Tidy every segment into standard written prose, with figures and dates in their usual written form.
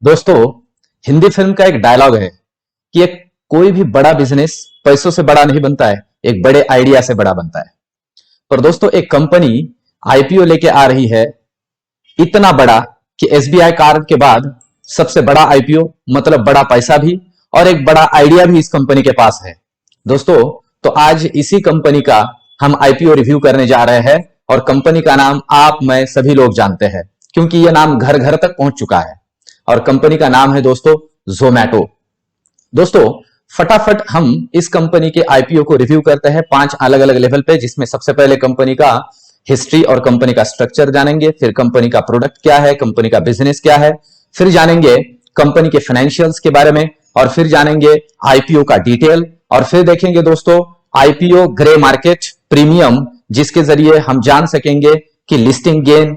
दोस्तों, हिंदी फिल्म का एक डायलॉग है कि एक कोई भी बड़ा बिजनेस पैसों से बड़ा नहीं बनता है, एक बड़े आइडिया से बड़ा बनता है। पर दोस्तों, एक कंपनी आईपीओ लेके आ रही है, इतना बड़ा कि एसबीआई कार्ड के बाद सबसे बड़ा आईपीओ, मतलब बड़ा पैसा भी और एक बड़ा आइडिया भी इस कंपनी के पास है। दोस्तों, तो आज इसी कंपनी का हम आईपीओ रिव्यू करने जा रहे हैं और कंपनी का नाम आप मैं सभी लोग जानते हैं, क्योंकि यह नाम घर घर तक पहुंच चुका है। और कंपनी का नाम है दोस्तों जोमैटो। दोस्तों, फटाफट हम इस कंपनी के आईपीओ को रिव्यू करते हैं 5 अलग अलग लेवल पे, जिसमें सबसे पहले कंपनी का हिस्ट्री और कंपनी का स्ट्रक्चर जानेंगे, फिर कंपनी का प्रोडक्ट क्या है, कंपनी का बिजनेस क्या है, फिर जानेंगे कंपनी के फाइनेंशियल्स के बारे में, और फिर जानेंगे आईपीओ का डिटेल, और फिर देखेंगे दोस्तों आईपीओ ग्रे मार्केट प्रीमियम, जिसके जरिए हम जान सकेंगे कि लिस्टिंग गेन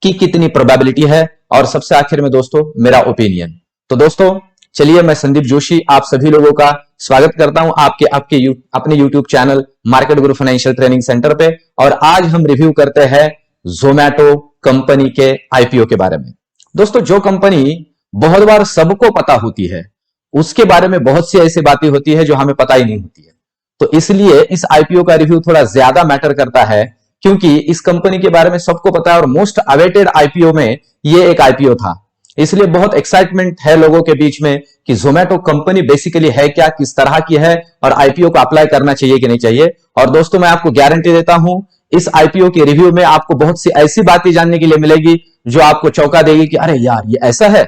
की कितनी प्रोबेबिलिटी है, और सबसे आखिर में दोस्तों मेरा ओपिनियन। तो दोस्तों चलिए, मैं संदीप जोशी आप सभी लोगों का स्वागत करता हूं आपके अपने यूट्यूब चैनल मार्केट गुरु फाइनेंशियल ट्रेनिंग सेंटर पे। और आज हम रिव्यू करते हैं जोमैटो कंपनी के आईपीओ के बारे में। दोस्तों, जो कंपनी बहुत बार सबको पता होती है, उसके बारे में बहुत सी ऐसी बातें होती है जो हमें पता ही नहीं होती है। तो इसलिए इस आईपीओ का रिव्यू थोड़ा ज्यादा मैटर करता है, क्योंकि इस कंपनी के बारे में सबको पता है और मोस्ट अवेटेड आईपीओ में ये एक आईपीओ था। इसलिए बहुत एक्साइटमेंट है लोगों के बीच में कि जोमैटो कंपनी बेसिकली है क्या, किस तरह की है, और आईपीओ को अप्लाई करना चाहिए कि नहीं चाहिए। और दोस्तों, मैं आपको गारंटी देता हूं, इस आईपीओ के रिव्यू में आपको बहुत सी ऐसी बातें जानने के लिए मिलेगी जो आपको चौंका देगी कि अरे यार, ये ऐसा है।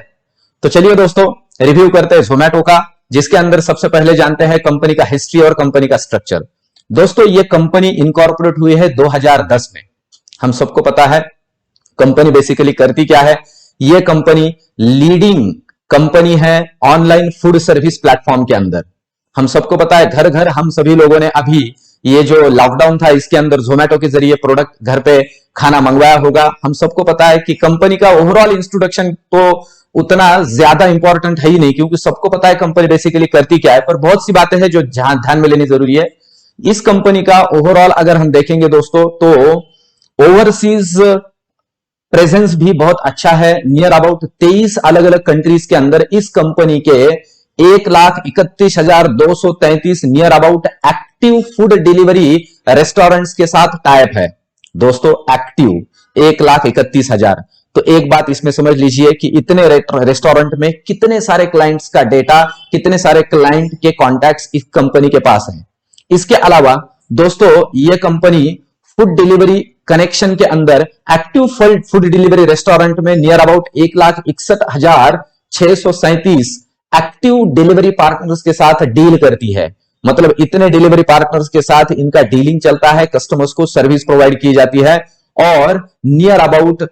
तो चलिए दोस्तों, रिव्यू करते हैं जोमैटो का, जिसके अंदर सबसे पहले जानते हैं कंपनी का हिस्ट्री और कंपनी का स्ट्रक्चर। दोस्तों, ये कंपनी इनकॉर्पोरेट हुई है 2010 में। हम सबको पता है कंपनी बेसिकली करती क्या है। ये कंपनी लीडिंग कंपनी है ऑनलाइन फूड सर्विस प्लेटफॉर्म के अंदर। हम सबको पता है, घर घर हम सभी लोगों ने अभी ये जो लॉकडाउन था, इसके अंदर जोमैटो के जरिए प्रोडक्ट घर पे खाना मंगवाया होगा। हम सबको पता है कि कंपनी का ओवरऑल इंट्रोडक्शन तो उतना ज्यादा इंपॉर्टेंट है ही नहीं, क्योंकि सबको पता है कंपनी बेसिकली करती क्या है। पर बहुत सी बातें हैं जो ध्यान में लेनी जरूरी है। इस कंपनी का ओवरऑल अगर हम देखेंगे दोस्तों, तो ओवरसीज प्रेजेंस भी बहुत अच्छा है। नियर अबाउट 23 अलग अलग कंट्रीज के अंदर इस कंपनी के 1,31,233 near about active food delivery restaurants के साथ टाइप है। दोस्तों, एक्टिव 1,31,000। तो एक बात इसमें समझ लीजिए कि इतने रेस्टोरेंट में कितने सारे क्लाइंट्स का डेटा, कितने सारे क्लाइंट के कॉन्टैक्ट्स इस कंपनी के पास हैं। इसके अलावा दोस्तों, यह कंपनी फूड डिलीवरी कनेक्शन के अंदर एक्टिव फूड डिलीवरी रेस्टोरेंट में near about 1,61,637 active delivery partners के साथ डील करती है। मतलब इतने डिलीवरी पार्टनर्स के साथ इनका डीलिंग चलता है, कस्टमर्स को सर्विस प्रोवाइड की जाती है। और नियर अबाउट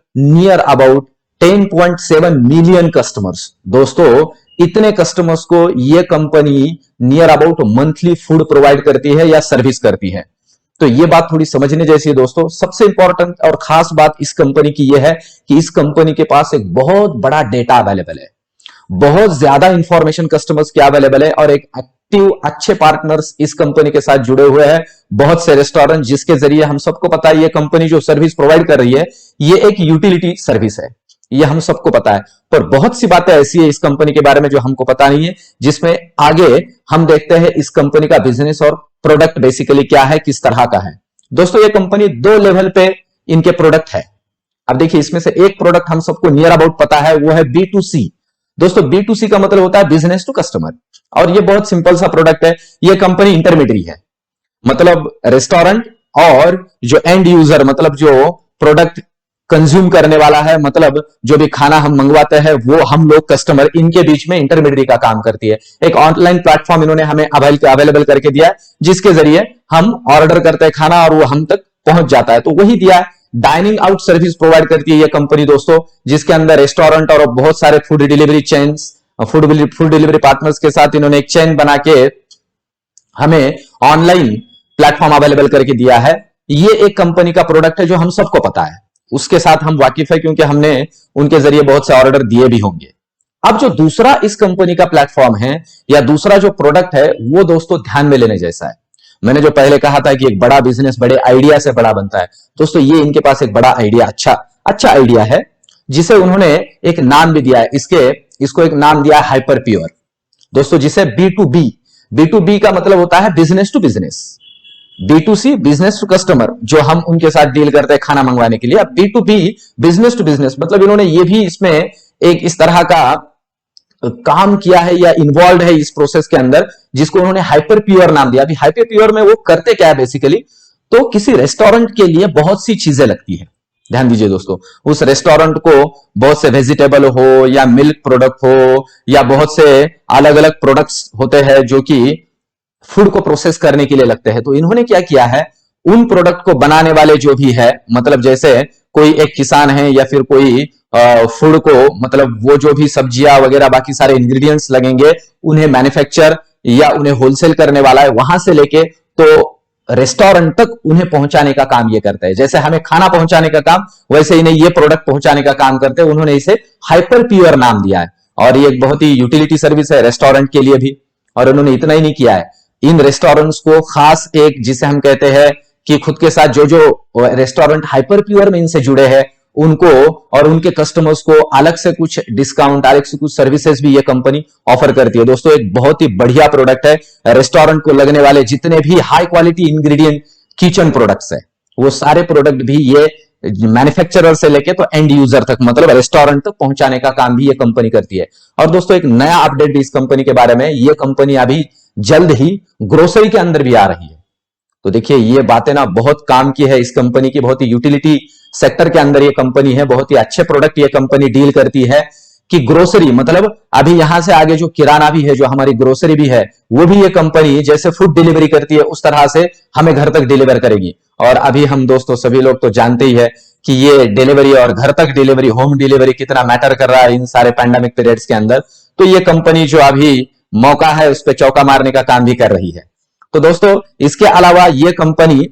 10.7 मिलियन कस्टमर्स। दोस्तों, इतने कस्टमर्स को यह company near about monthly food provide करती है या सर्विस करती है। तो यह बात थोड़ी समझने जैसी है दोस्तों। सबसे इंपॉर्टेंट और खास बात इस कंपनी की यह है कि इस कंपनी के पास एक बहुत बड़ा डेटा अवेलेबल है, बहुत ज्यादा इंफॉर्मेशन कस्टमर्स की अवेलेबल है, और एक एक्टिव अच्छे पार्टनर्स इस कंपनी के साथ जुड़े हुए हैं, बहुत से रेस्टोरेंट, जिसके जरिए हम सबको पता है ये कंपनी जो सर्विस प्रोवाइड कर रही है ये एक यूटिलिटी सर्विस है, ये हम सबको पता है। पर बहुत सी बातें ऐसी है इस कंपनी के बारे में जो हमको पता नहीं है, जिसमें आगे हम देखते हैं इस कंपनी का बिजनेस और प्रोडक्ट बेसिकली क्या है, किस तरह का है। दोस्तों, ये कंपनी 2 लेवल पे इनके प्रोडक्ट है। अब देखिए, इसमें से एक प्रोडक्ट हम सबको नियर अबाउट पता है, वो है B2C। दोस्तों, B2C का मतलब होता है बिजनेस टू कस्टमर, और ये बहुत सिंपल सा प्रोडक्ट है। ये कंपनी इंटरमीडियरी है, मतलब रेस्टोरेंट और जो एंड यूजर, मतलब जो प्रोडक्ट कंज्यूम करने वाला है, मतलब जो भी खाना हम मंगवाते हैं वो हम लोग कस्टमर, इनके बीच में इंटरमीडियरी का काम करती है। एक ऑनलाइन प्लेटफॉर्म इन्होंने हमें अवेलेबल करके दिया है, जिसके जरिए हम ऑर्डर करते हैं खाना और वो हम तक पहुंच जाता है। तो वही दिया है। डाइनिंग आउट सर्विस प्रोवाइड करती है ये कंपनी दोस्तों, जिसके अंदर रेस्टोरेंट और बहुत सारे food delivery chains, food delivery partners के साथ इन्होंने एक चेन बना के हमें ऑनलाइन प्लेटफॉर्म अवेलेबल करके दिया है। ये एक कंपनी का प्रोडक्ट है जो हम सबको पता है, उसके साथ हम वाकिफ है, क्योंकि हमने उनके जरिए बहुत से ऑर्डर दिए भी होंगे। अब जो दूसरा इस कंपनी का प्लेटफॉर्म है या दूसरा जो प्रोडक्ट है, वो दोस्तों ध्यान में लेने जैसा है। मैंने जो पहले कहा था कि एक बड़ा बिजनेस बड़े आइडिया से बड़ा बनता है, दोस्तों ये इनके पास एक बड़ा आइडिया, अच्छा आइडिया है। जिसे उन्होंने एक नाम भी दिया है, इसको एक नाम दिया है हाइपर प्योर दोस्तों, जिसे B2B का मतलब होता है business to business, B2C business to customer, जो हम उनके साथ डील करते हैं खाना मंगवाने के लिए। अब B2B बिजनेस टू बिजनेस मतलब इन्होंने ये भी इसमें एक इस तरह का काम किया है या इन्वॉल्व है इस प्रोसेस के अंदर, जिसको उन्होंने हाइपर प्योर नाम दिया। अभी हाइपर प्योर में वो करते क्या है बेसिकली, तो किसी रेस्टोरेंट के लिए बहुत सी चीजें लगती है। ध्यान दीजिए दोस्तों, उस रेस्टोरेंट को बहुत से वेजिटेबल हो या मिल्क प्रोडक्ट हो या बहुत से अलग अलग प्रोडक्ट्स होते हैं जो कि फूड को प्रोसेस करने के लिए लगते हैं। तो इन्होंने क्या किया है, उन प्रोडक्ट को बनाने वाले जो भी है, मतलब जैसे कोई एक किसान है या फिर कोई फूड को, मतलब वो जो भी सब्जियां वगैरह बाकी सारे इंग्रेडिएंट्स लगेंगे, उन्हें मैन्युफैक्चर या उन्हें होलसेल करने वाला है, वहां से लेके तो रेस्टोरेंट तक उन्हें पहुंचाने का काम ये करता है। जैसे हमें खाना पहुंचाने का काम, वैसे इन्हें ये प्रोडक्ट पहुंचाने का काम करते हैं। उन्होंने इसे हाइपर प्योर नाम दिया है और ये एक बहुत ही यूटिलिटी सर्विस है रेस्टोरेंट के लिए भी। और उन्होंने इतना ही नहीं किया है, इन रेस्टोरेंट्स को खास एक, जिसे हम कहते हैं कि खुद के साथ जो जो रेस्टोरेंट हाइपर प्योर में इनसे जुड़े हैं, उनको और उनके कस्टमर्स को अलग से कुछ डिस्काउंट, अलग से कुछ सर्विसेज भी ये कंपनी ऑफर करती है। दोस्तों एक बहुत ही बढ़िया प्रोडक्ट है। रेस्टोरेंट को लगने वाले जितने भी high quality ingredient kitchen products है, वो सारे प्रोडक्ट भी ये मैन्युफैक्चरर से लेके तो एंड यूजर तक, मतलब रेस्टोरेंट तक पहुंचाने का काम भी ये कंपनी करती है। और दोस्तों एक नया अपडेट भी इस कंपनी के बारे में, ये कंपनी अभी जल्द ही ग्रोसरी के अंदर भी आ रही है। तो देखिए ये बातें ना बहुत काम की है इस कंपनी की, बहुत ही यूटिलिटी सेक्टर के अंदर ये कंपनी है, बहुत ही अच्छे प्रोडक्ट ये कंपनी डील करती है कि ग्रोसरी, मतलब अभी यहां से आगे जो किराना भी है, जो हमारी ग्रोसरी भी है, वो भी ये कंपनी जैसे फूड डिलीवरी करती है उस तरह से हमें घर तक डिलीवर करेगी। और अभी हम दोस्तों सभी लोग तो जानते ही है कि ये डिलीवरी और घर तक डिलीवरी, होम डिलीवरी कितना मैटर कर रहा है इन सारे पैंडेमिक पीरियड्स के अंदर। तो ये कंपनी जो अभी मौका है उस पर चौका मारने का काम भी कर रही है। तो दोस्तों इसके अलावा ये कंपनी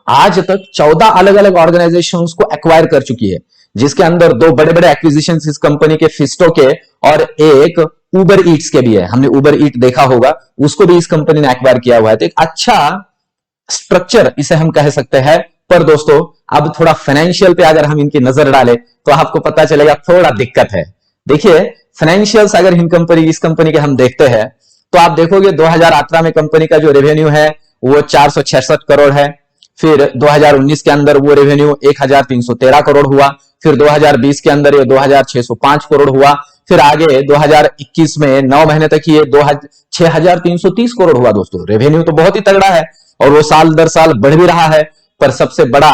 आज तक 14 अलग अलग ऑर्गेनाइजेशंस को एक्वायर कर चुकी है, जिसके अंदर 2 बड़े बड़े एक्विजिशन इस कंपनी के फिस्टो के और एक उबर ईट्स के भी है। हमने उबर ईट देखा होगा, उसको भी इस कंपनी ने एक्वायर किया हुआ है। तो एक अच्छा स्ट्रक्चर इसे हम कह सकते हैं। पर दोस्तों अब थोड़ा फाइनेंशियल पे अगर हम इनकी नजर डालें तो आपको पता चलेगा थोड़ा दिक्कत है। देखिए फाइनेंशियल्स अगर इस कंपनी के हम देखते हैं तो आप देखोगे 2018 में कंपनी का जो रेवेन्यू है वो 466 करोड़ है। फिर 2019 के अंदर वो रेवेन्यू 1313 करोड़ हुआ। फिर 2020 के अंदर ये 2605 करोड़ हुआ। फिर आगे 2021 में 9 महीने तक ये 6330 करोड़ हुआ। दोस्तों रेवेन्यू तो बहुत ही तगड़ा है और वो साल दर साल बढ़ भी रहा है। पर सबसे बड़ा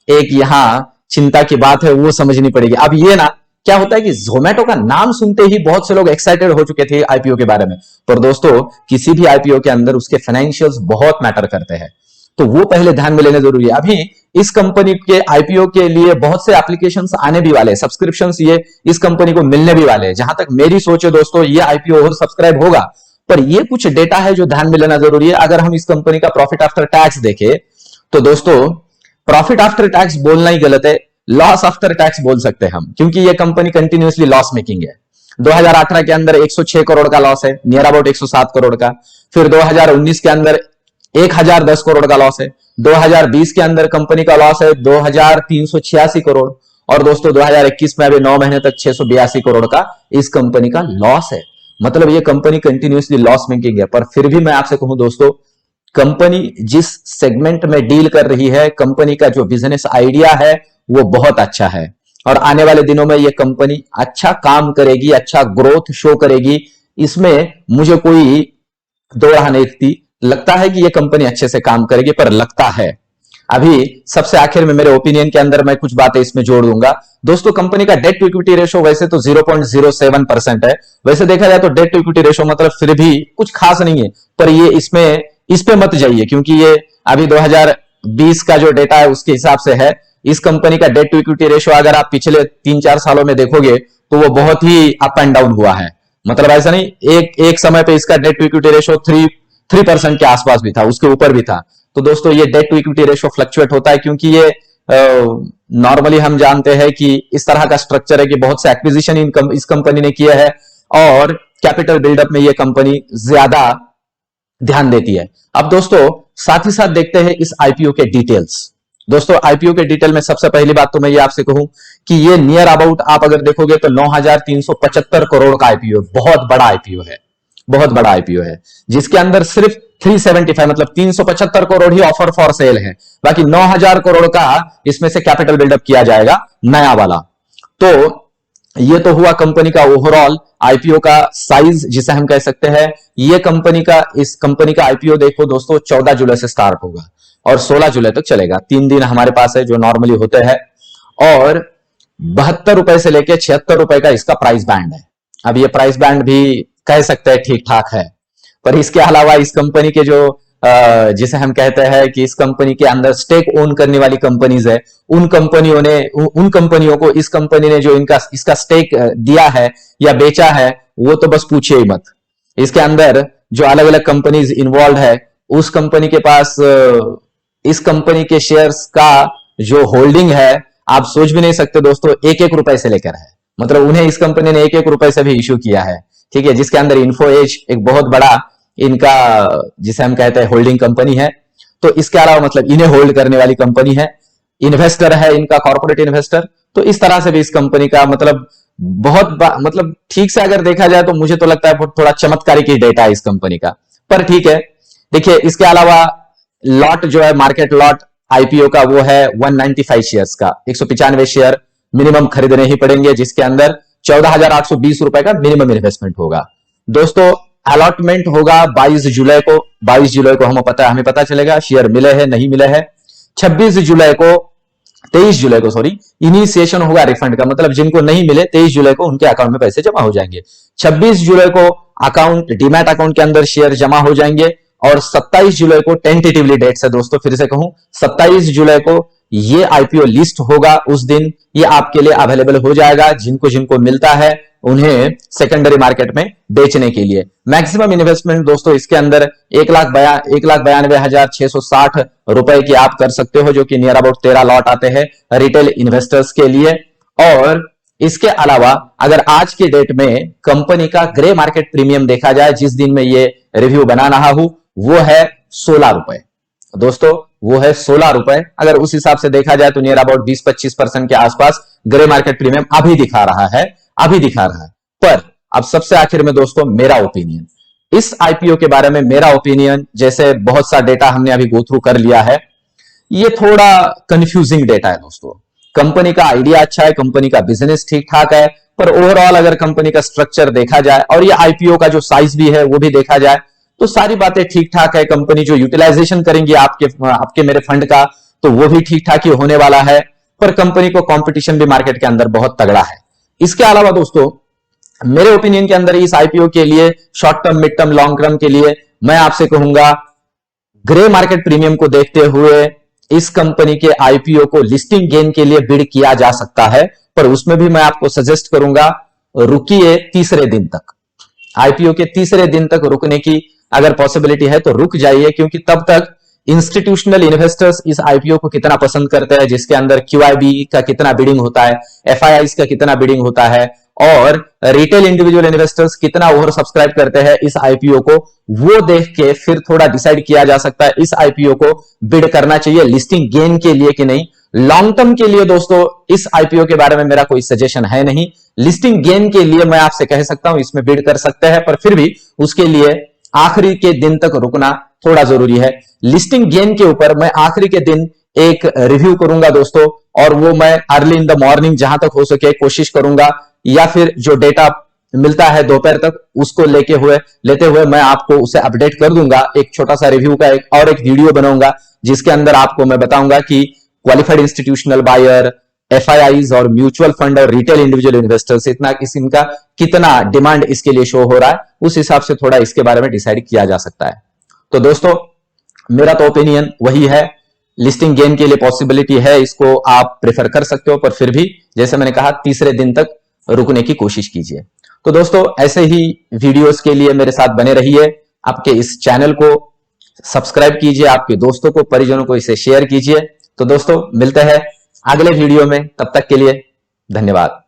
एक यहां चिंता की बात है, वो समझनी पड़ेगी। अब ये ना क्या होता है कि जोमेटो का नाम सुनते ही बहुत से लोग एक्साइटेड हो चुके थे आईपीओ के बारे में। पर दोस्तों किसी भी आईपीओ के अंदर उसके फाइनेंशियल्स बहुत मैटर करते हैं, तो वो पहले ध्यान में लेने जरूरी है। अभी इस कंपनी के आईपीओ के लिए बहुत से एप्लीकेशंस आने भी वाले, सब्सक्रिप्शंस ये इस कंपनी को मिलने भी वाले हैं। जहां तक मेरी सोच है दोस्तों, ये आईपीओ और सब्सक्राइब होगा। पर ये कुछ डेटा है जो ध्यान में लेना जरूरी है। अगर हम इस कंपनी का प्रॉफिट आफ्टर टैक्स देखें तो दोस्तों प्रॉफिट आफ्टर टैक्स बोलना ही गलत है, लॉस आफ्टर टैक्स बोल सकते हैं हम, क्योंकि ये कंपनी कंटिन्यूअसली लॉस मेकिंग है। 2018 के अंदर 106 करोड़ का लॉस है, नियर अबाउट 107 करोड़ का। फिर 2019 के अंदर 1010 करोड़ का लॉस है। 2020 के अंदर कंपनी का लॉस है 2386 करोड़। और दोस्तों 2021 में अभी 9 महीने तक 682 करोड़ का इस कंपनी का लॉस है। मतलब ये कंपनी कंटिन्यूअसली लॉस मेकिंग है। पर फिर भी मैं आपसे कहूं दोस्तों, कंपनी जिस सेगमेंट में डील कर रही है, कंपनी का जो बिजनेस आइडिया है वो बहुत अच्छा है और आने वाले दिनों में ये कंपनी अच्छा काम करेगी, अच्छा ग्रोथ शो करेगी। इसमें मुझे कोई दो राह नहीं दिखती। लगता है कि ये कंपनी अच्छे से काम करेगी, पर लगता है अभी सबसे आखिर में मेरे ओपिनियन के अंदर मैं कुछ बातें इसमें जोड़ दूंगा। दोस्तों कंपनी का डेट टू इक्विटी रेशो वैसे तो 0.07% है। वैसे देखा जाए तो डेट टू इक्विटी रेशो मतलब फिर भी कुछ खास नहीं है, पर ये इस पे मत जाइए, क्योंकि ये अभी 2020 का जो डेटा है उसके हिसाब से है। इस कंपनी का डेट टू इक्विटी रेशो अगर आप पिछले 3-4 सालों में देखोगे तो वो बहुत ही अप एंड डाउन हुआ है। मतलब ऐसा नहीं, एक समय पे इसका डेट टू इक्विटी रेशो 3% के आसपास भी था, उसके ऊपर भी था। तो दोस्तों ये debt to equity ratio fluctuate होता है, क्योंकि ये नॉर्मली हम जानते हैं कि इस तरह का स्ट्रक्चर है कि बहुत से एक्विजिशन इस कंपनी ने किया है और कैपिटल बिल्डअप में ये कंपनी ज्यादा ध्यान देती है। अब दोस्तों साथ ही साथ देखते हैं इस आईपीओ के डिटेल्स। दोस्तों आईपीओ के डिटेल में सबसे पहली बात तो मैं ये आपसे कहूं कि ये नियर अबाउट आप अगर देखोगे तो 9,375 करोड़ का आईपीओ, बहुत बड़ा आईपीओ है, बहुत बड़ा आईपीओ है, जिसके अंदर सिर्फ 375 मतलब 375 करोड़ ही ऑफर फॉर सेल है, बाकी 9,000 करोड़ का इसमें से कैपिटल बिल्डअप किया जाएगा नया वाला। तो ये तो हुआ कंपनी का ओवरऑल आईपीओ का साइज जिसे हम कह सकते हैं। ये कंपनी का, इस कंपनी का आईपीओ देखो दोस्तों 14 जुलाई से स्टार्ट होगा और 16 जुलाई तक चलेगा। 3 दिन हमारे पास है जो नॉर्मली होते हैं, और 72 रुपए से लेकर 76 रुपए का इसका प्राइस बैंड है। अब ये प्राइस बैंड भी कह सकते हैं ठीक ठाक है, पर इसके अलावा इस कंपनी के जो जिसे हम कहते हैं कि इस कंपनी के अंदर स्टेक ओन करने वाली कंपनीज है, उन कंपनियों को इस कंपनी ने जो इसका स्टेक दिया है या बेचा है वो तो बस पूछिए ही मत। इसके अंदर जो अलग अलग कंपनीज इन्वॉल्व है, उस कंपनी के पास इस कंपनी के शेयर्स का जो होल्डिंग है आप सोच भी नहीं सकते दोस्तों, 1-1 रुपए से लेकर है, मतलब उन्हें इस कंपनी ने 1-1 रुपए से भी इश्यू किया है, ठीक है, जिसके अंदर इन्फो एज एक बहुत बड़ा इनका जिसे हम कहते हैं होल्डिंग कंपनी है। तो इसके अलावा मतलब इन्हें होल्ड करने वाली कंपनी है, इन्वेस्टर है इनका कॉर्पोरेट इन्वेस्टर। तो इस तरह से भी इस कंपनी का मतलब मतलब ठीक से अगर देखा जाए तो मुझे तो लगता है थोड़ा चमत्कारी की डेटा है इस कंपनी का, पर ठीक है। देखिए इसके अलावा लॉट जो है मार्केट लॉट आईपीओ का वो है 195 शेयर्स का, 195 शेयर मिनिमम खरीदने ही पड़ेंगे, जिसके अंदर 14,820 रुपए का मिनिमम इन्वेस्टमेंट होगा। दोस्तों अलॉटमेंट होगा 22 जुलाई को, 22 जुलाई को हमें पता चलेगा शेयर मिले हैं नहीं मिले हैं। 23 जुलाई को सॉरी इनिशिएशन होगा रिफंड का, मतलब जिनको नहीं मिले 23 जुलाई को उनके अकाउंट में पैसे जमा हो जाएंगे। 26 जुलाई को अकाउंट डीमैट अकाउंट के अंदर शेयर जमा हो जाएंगे, और 27 जुलाई को टेंटेटिवली डेट से दोस्तों फिर से कहूं 27 जुलाई को ये आईपीओ लिस्ट होगा। उस दिन ये आपके लिए अवेलेबल हो जाएगा, जिनको मिलता है उन्हें सेकेंडरी मार्केट में बेचने के लिए। मैक्सिमम इन्वेस्टमेंट दोस्तों इसके अंदर 1,92,660 रुपए की आप कर सकते हो, जो कि नियर अबाउट 13 लॉट आते हैं रिटेल इन्वेस्टर्स के लिए। और इसके अलावा अगर आज के डेट में कंपनी का ग्रे मार्केट प्रीमियम देखा जाए, जिस दिन में ये रिव्यू बना रहा हूं, वो है 16 रुपए दोस्तों, वो है 16 रुपए। अगर उस हिसाब से देखा जाए तो नियर अबाउट 20-25% के आसपास ग्रे मार्केट प्रीमियम अभी दिखा रहा है। पर अब सबसे आखिर में दोस्तों मेरा ओपिनियन इस आईपीओ के बारे में, मेरा ओपिनियन, जैसे बहुत सा डेटा हमने अभी गो थ्रू कर लिया है, ये थोड़ा कंफ्यूजिंग डेटा है दोस्तों। कंपनी का आइडिया अच्छा है, कंपनी का बिजनेस ठीक ठाक है, पर ओवरऑल अगर कंपनी का स्ट्रक्चर देखा जाए और ये आईपीओ का जो साइज भी है वो भी देखा जाए तो सारी बातें ठीक ठाक है। कंपनी जो यूटिलाइजेशन करेंगी आपके मेरे फंड का, तो वो भी ठीक ठाक ही होने वाला है, पर कंपनी को कंपटीशन भी मार्केट के अंदर बहुत तगड़ा है। इसके अलावा दोस्तों मेरे ओपिनियन के अंदर इस आईपीओ के लिए short term, mid term, long term के लिए मैं आपसे कहूंगा ग्रे मार्केट प्रीमियम को देखते हुए इस कंपनी के आईपीओ को लिस्टिंग गेन के लिए बिड किया जा सकता है, पर उसमें भी मैं आपको सजेस्ट करूंगा रुकिए तीसरे दिन तक। आईपीओ के तीसरे दिन तक रुकने की अगर पॉसिबिलिटी है तो रुक जाइए, क्योंकि तब तक इंस्टीट्यूशनल इन्वेस्टर्स इस आईपीओ को कितना पसंद करते हैं, जिसके अंदर क्यूआईबी का कितना बिडिंग होता है, एफआईआईस का कितना बिडिंग होता है, और रिटेल इंडिविजुअल इन्वेस्टर्स कितना ओवर सब्सक्राइब करते हैं इस आईपीओ को, वो देख के फिर थोड़ा डिसाइड किया जा सकता है इस आईपीओ को बिड करना चाहिए लिस्टिंग गेन के लिए कि नहीं। लॉन्ग टर्म के लिए दोस्तों इस आईपीओ के बारे में मेरा कोई सजेशन है नहीं। लिस्टिंग गेन के लिए मैं आपसे कह सकता हूं इसमें बिड कर सकते हैं, पर फिर भी उसके लिए आखिरी के दिन तक रुकना थोड़ा जरूरी है। लिस्टिंग गेन के ऊपर मैं आखिरी के दिन एक रिव्यू करूंगा दोस्तों, और वो मैं अर्ली इन द मॉर्निंग जहां तक हो सके कोशिश करूंगा, या फिर जो डेटा मिलता है दोपहर तक उसको लेते हुए मैं आपको उसे अपडेट कर दूंगा। एक छोटा सा रिव्यू का एक वीडियो बनाऊंगा, जिसके अंदर आपको मैं बताऊंगा कि क्वालिफाइड इंस्टीट्यूशनल बायर, एफआईआईज और म्यूचुअल फंड और रिटेल इंडिविजुअल इन्वेस्टर्स इनका कितना डिमांड इसके लिए शो हो रहा है, उस हिसाब से थोड़ा इसके बारे में डिसाइड किया जा सकता है। तो दोस्तों मेरा तो ओपिनियन वही है, लिस्टिंग गेन के लिए पॉसिबिलिटी है, इसको आप प्रेफर कर सकते हो, पर फिर भी जैसे मैंने कहा तीसरे दिन तक रुकने की कोशिश कीजिए। तो दोस्तों ऐसे ही वीडियोस के लिए मेरे साथ बने रहिए, आपके इस चैनल को सब्सक्राइब कीजिए, आपके दोस्तों को, परिजनों को इसे शेयर कीजिए। तो दोस्तों मिलते हैं अगले वीडियो में, तब तक के लिए धन्यवाद।